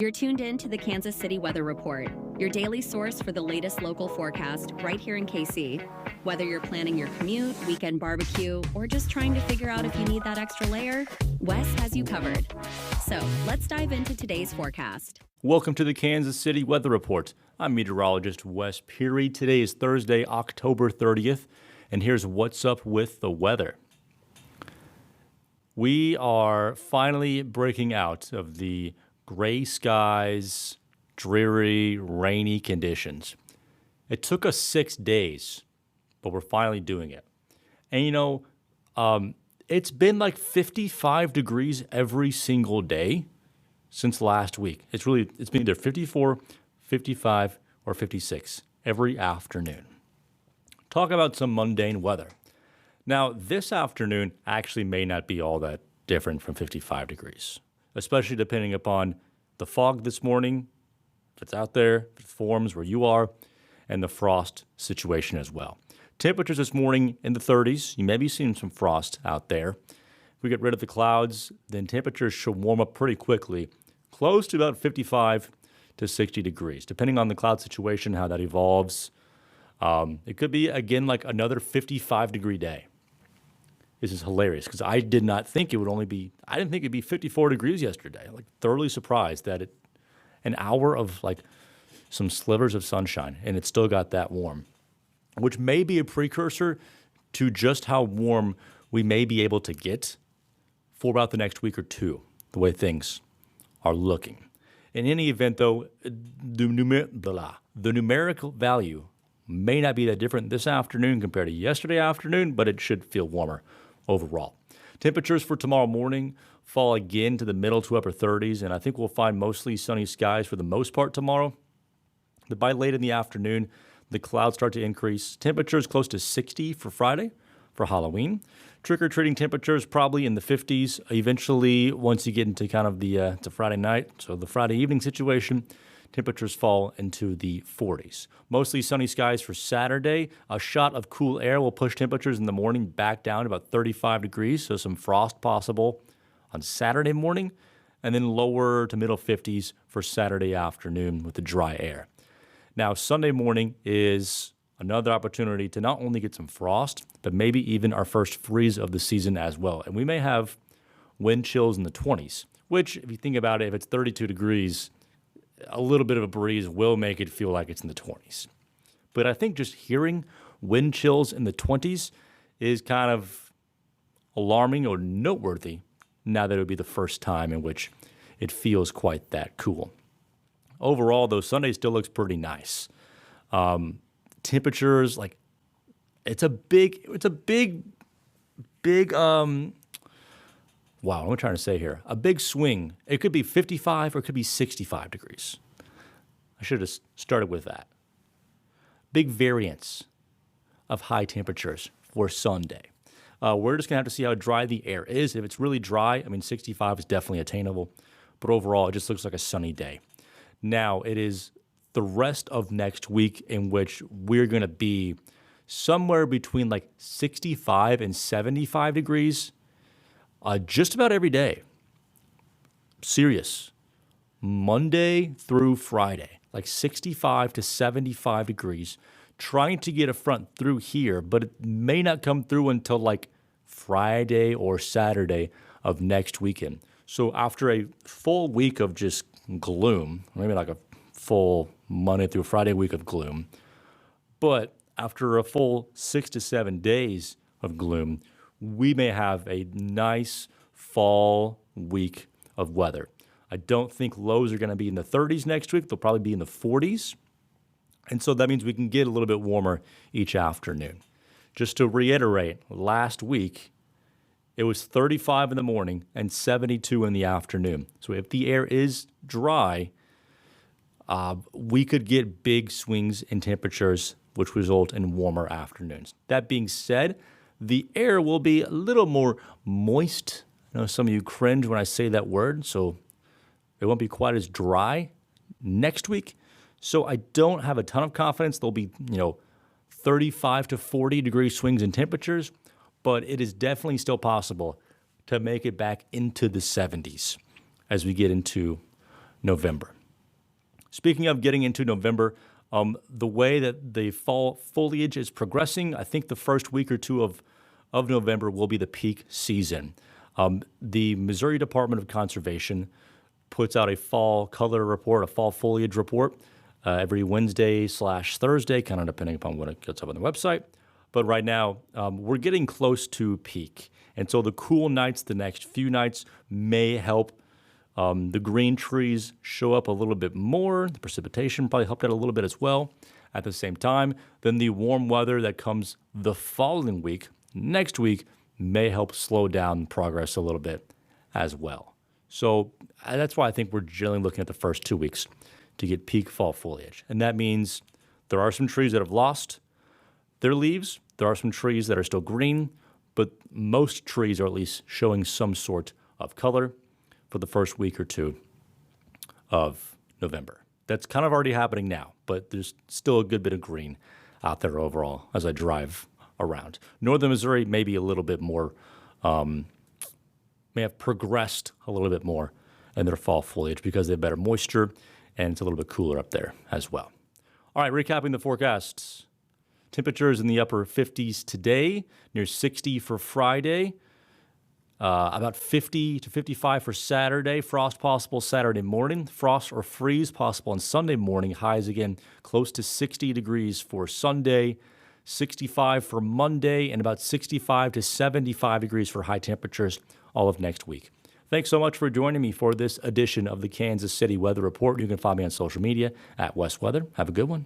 You're tuned in to the Kansas City Weather Report, your daily source for the latest local forecast right here in KC. Whether you're planning your commute, weekend barbecue, or just trying to figure out if you need that extra layer, Wes has you covered. So let's dive into today's forecast. Welcome to the Kansas City Weather Report. I'm meteorologist Wes Peary. Today is Thursday, October 30th, and here's what's up with the weather. We are finally breaking out of the gray skies, dreary, rainy conditions. It took us 6 days, but we're finally doing it. And it's been like 55 degrees every single day since last week. It's been either 54, 55, or 56 every afternoon. Talk about some mundane weather. Now, this afternoon actually may not be all that different from 55 degrees, especially depending upon the fog this morning, if it's out there, if it forms where you are, and the frost situation as well. Temperatures this morning in the 30s. You may be seeing some frost out there. If we get rid of the clouds, then temperatures should warm up pretty quickly, close to about 55 to 60 degrees, depending on the cloud situation, how that evolves. It could be, again, like another 55-degree day. This is hilarious because I didn't think it'd be 54 degrees yesterday. I'm thoroughly surprised that an hour of some slivers of sunshine and it still got that warm, which may be a precursor to just how warm we may be able to get for about the next week or two, the way things are looking. In any event, though, the numerical value may not be that different this afternoon compared to yesterday afternoon, but it should feel warmer overall. Temperatures for tomorrow morning fall again to the middle to upper 30s, and I think we'll find mostly sunny skies for the most part tomorrow. But by late in the afternoon, the clouds start to increase. Temperatures close to 60 for Friday for Halloween. Trick-or-treating temperatures probably in the 50s. Eventually, once you get into kind of to Friday night, so the Friday evening situation, temperatures fall into the 40s. Mostly sunny skies for Saturday. A shot of cool air will push temperatures in the morning back down to about 35 degrees, so some frost possible on Saturday morning, and then lower to middle 50s for Saturday afternoon with the dry air. Now, Sunday morning is another opportunity to not only get some frost, but maybe even our first freeze of the season as well. And we may have wind chills in the 20s, which, if you think about it, if it's 32 degrees, a little bit of a breeze will make it feel like it's in the 20s. But I think just hearing wind chills in the 20s is kind of alarming or noteworthy now that it would be the first time in which it feels quite that cool. Overall, though, Sunday still looks pretty nice. Temperatures, it's a big, wow, what am I trying to say here? A big swing. It could be 55 or it could be 65 degrees. I should have started with that. Big variance of high temperatures for Sunday. We're just going to have to see how dry the air is. If it's really dry, 65 is definitely attainable. But overall, it just looks like a sunny day. Now, it is the rest of next week in which we're going to be somewhere between 65 and 75 degrees. Just about every day. Serious. Monday through Friday, 65 to 75 degrees. Trying to get a front through here, but it may not come through until Friday or Saturday of next weekend. So after a full week of just gloom, maybe a full Monday through Friday week of gloom, but after a full 6 to 7 days of gloom, we may have a nice fall week of weather. I don't think lows are going to be in the 30s next week. They'll probably be in the 40s. And so that means we can get a little bit warmer each afternoon. Just to reiterate, last week, it was 35 in the morning and 72 in the afternoon. So if the air is dry, we could get big swings in temperatures, which result in warmer afternoons. That being said, the air will be a little more moist. I know some of you cringe when I say that word, so it won't be quite as dry next week. So I don't have a ton of confidence there'll be, 35 to 40 degree swings in temperatures, but it is definitely still possible to make it back into the 70s as we get into November. Speaking of getting into November, the way that the fall foliage is progressing, I think the first week or two of November will be the peak season. The Missouri Department of Conservation puts out a fall color report, a fall foliage report, every Wednesday/Thursday, kind of depending upon when it gets up on the website. But right now, we're getting close to peak. And so the cool nights, the next few nights, may help the green trees show up a little bit more. The precipitation probably helped out a little bit as well. At the same time, then the warm weather that comes the following week, next week, may help slow down progress a little bit as well. So that's why I think we're generally looking at the first 2 weeks to get peak fall foliage. And that means there are some trees that have lost their leaves. There are some trees that are still green, but most trees are at least showing some sort of color for the first week or two of November. That's kind of already happening now, but there's still a good bit of green out there overall as I drive around. Northern Missouri may be a little bit more, may have progressed a little bit more in their fall foliage because they have better moisture and it's a little bit cooler up there as well. All right, recapping the forecasts. Temperatures in the upper 50s today, near 60 for Friday, about 50 to 55 for Saturday. Frost possible Saturday morning. Frost or freeze possible on Sunday morning. Highs again close to 60 degrees for Sunday, 65 for Monday, and about 65 to 75 degrees for high temperatures all of next week. Thanks so much for joining me for this edition of the Kansas City Weather Report. You can find me on social media at West Weather. Have a good one.